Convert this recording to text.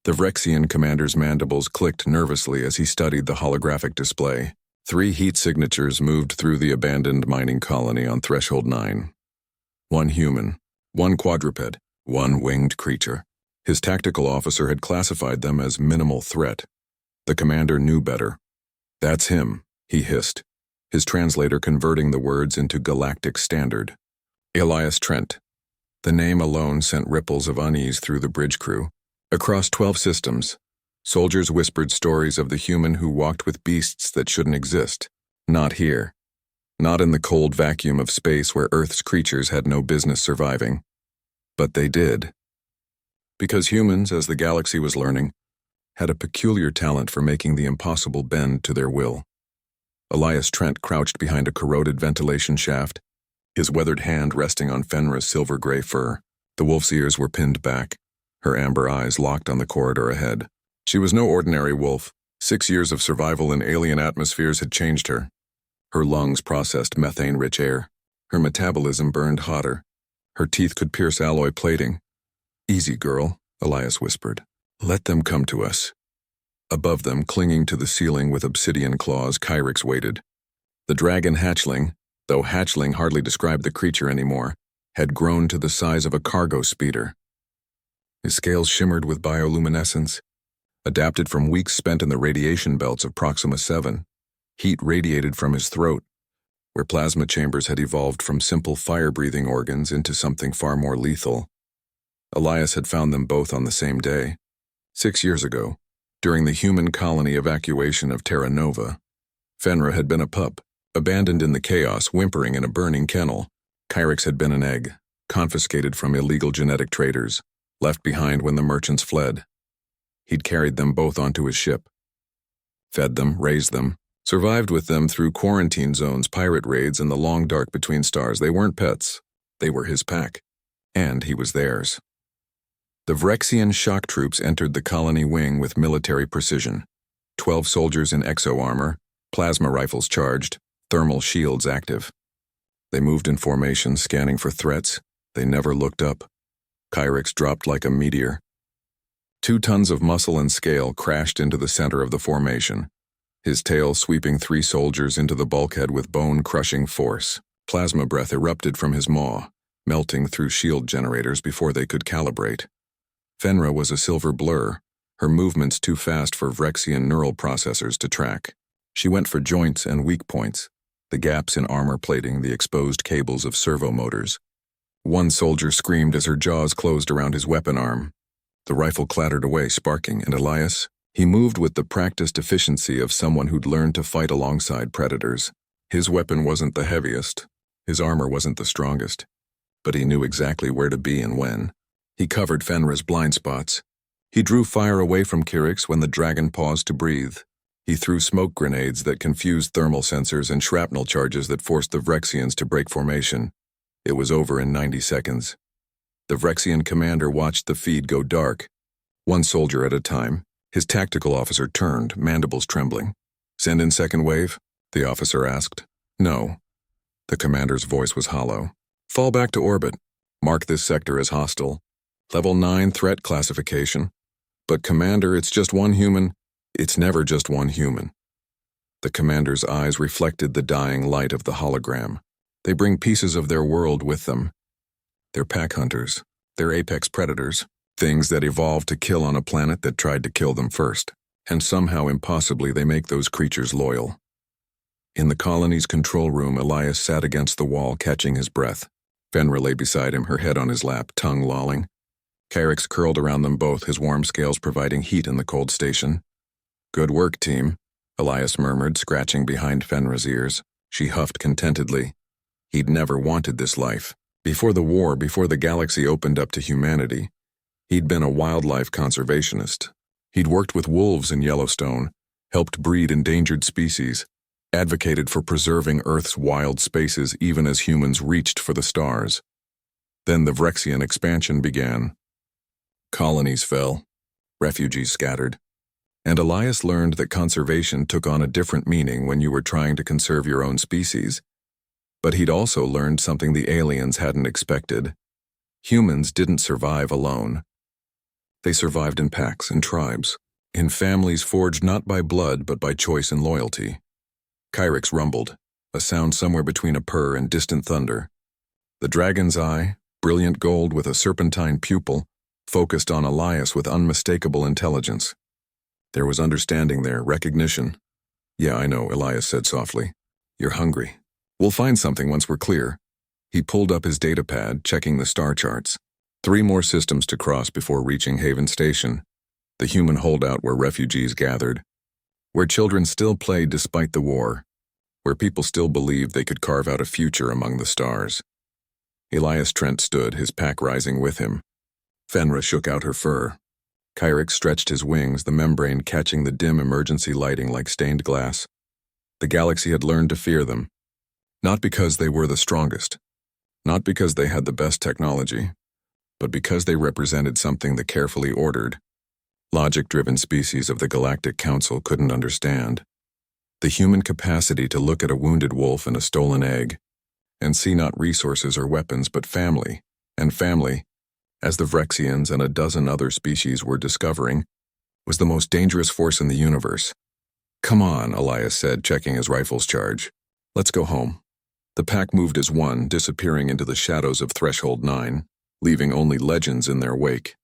The Vrexian commander's mandibles clicked nervously as he studied the holographic display. 3 heat signatures moved through the abandoned mining colony on Threshold 9. 1 human, 1 quadruped, 1 winged creature. His tactical officer had classified them as minimal threat. The commander knew better. "That's him," he hissed, his translator converting the words into galactic standard. Elias Trent. The name alone sent ripples of unease through the bridge crew. Across 12 systems, soldiers whispered stories of the human who walked with beasts that shouldn't exist. Not here. Not in the cold vacuum of space where Earth's creatures had no business surviving. But they did. Because humans, as the galaxy was learning, had a peculiar talent for making the impossible bend to their will. Elias Trent crouched behind a corroded ventilation shaft, his weathered hand resting on Fenra's silver-gray fur. The wolf's ears were pinned back, her amber eyes locked on the corridor ahead. She was no ordinary wolf. 6 years of survival in alien atmospheres had changed her. Her lungs processed methane-rich air. Her metabolism burned hotter. Her teeth could pierce alloy plating. "Easy, girl," Elias whispered. "Let them come to us." Above them, clinging to the ceiling with obsidian claws, Kyrix waited. The dragon Hatchling, though Hatchling hardly described the creature anymore, had grown to the size of a cargo speeder. His scales shimmered with bioluminescence, adapted from weeks spent in the radiation belts of Proxima 7. Heat radiated from his throat, where plasma chambers had evolved from simple fire-breathing organs into something far more lethal. Elias had found them both on the same day, 6 years ago, during the human colony evacuation of Terra Nova. Fenra had been a pup, abandoned in the chaos, whimpering in a burning kennel. Kyrix had been an egg, confiscated from illegal genetic traders, left behind when the merchants fled. He'd carried them both onto his ship, fed them, raised them, survived with them through quarantine zones, pirate raids, and the long dark between stars. They weren't pets. They were his pack. And he was theirs. The Vrexian shock troops entered the colony wing with military precision. 12 soldiers in exo-armor, plasma rifles charged, thermal shields active. They moved in formation, scanning for threats. They never looked up. Kyrix dropped like a meteor. 2 tons of muscle and scale crashed into the center of the formation, his tail sweeping 3 soldiers into the bulkhead with bone-crushing force. Plasma breath erupted from his maw, melting through shield generators before they could calibrate. Fenra was a silver blur, her movements too fast for Vrexian neural processors to track. She went for joints and weak points, the gaps in armor plating, the exposed cables of servo motors. 1 soldier screamed as her jaws closed around his weapon arm. The rifle clattered away, sparking, and Elias, he moved with the practiced efficiency of someone who'd learned to fight alongside predators. His weapon wasn't the heaviest, his armor wasn't the strongest, but he knew exactly where to be and when. He covered Fenra's blind spots. He drew fire away from Kyrix when the dragon paused to breathe. He threw smoke grenades that confused thermal sensors and shrapnel charges that forced the Vrexians to break formation. It was over in 90 seconds. The Vrexian commander watched the feed go dark. 1 soldier at a time, his tactical officer turned, mandibles trembling. "Send in second wave?" the officer asked. "No." The commander's voice was hollow. "Fall back to orbit. Mark this sector as hostile. Level 9 threat classification. But Commander, it's just 1 human. It's never just 1 human." The commander's eyes reflected the dying light of the hologram. They bring pieces of their world with them. They're pack hunters. They're apex predators. Things that evolved to kill on a planet that tried to kill them first. And somehow, impossibly, they make those creatures loyal. In the colony's control room, Elias sat against the wall, catching his breath. Fenra lay beside him, her head on his lap, tongue lolling. Kyrix curled around them both, his warm scales providing heat in the cold station. "Good work, team," Elias murmured, scratching behind Fenra's ears. She huffed contentedly. He'd never wanted this life. Before the war, before the galaxy opened up to humanity, he'd been a wildlife conservationist. He'd worked with wolves in Yellowstone, helped breed endangered species, advocated for preserving Earth's wild spaces even as humans reached for the stars. Then the Vrexian expansion began. Colonies fell, refugees scattered, and Elias learned that conservation took on a different meaning when you were trying to conserve your own species. But he'd also learned something the aliens hadn't expected. Humans didn't survive alone. They survived in packs and tribes, in families forged not by blood but by choice and loyalty. Kyrix rumbled, a sound somewhere between a purr and distant thunder. The dragon's eye, brilliant gold with a serpentine pupil, focused on Elias with unmistakable intelligence. There was understanding there, recognition. "Yeah, I know," Elias said softly. "You're hungry. We'll find something once we're clear." He pulled up his datapad, checking the star charts. 3 more systems to cross before reaching Haven Station, the human holdout where refugees gathered, where children still played despite the war, where people still believed they could carve out a future among the stars. Elias Trent stood, his pack rising with him. Fenra shook out her fur. Kyrix stretched his wings, the membrane catching the dim emergency lighting like stained glass. The galaxy had learned to fear them, not because they were the strongest, not because they had the best technology, but because they represented something the carefully ordered, logic-driven species of the Galactic Council couldn't understand. The human capacity to look at a wounded wolf and a stolen egg, and see not resources or weapons but family, and family, as the Vrexians and a dozen other species were discovering, was the most dangerous force in the universe. "Come on," Elias said, checking his rifle's charge. "Let's go home." The pack moved as one, disappearing into the shadows of Threshold 9, leaving only legends in their wake.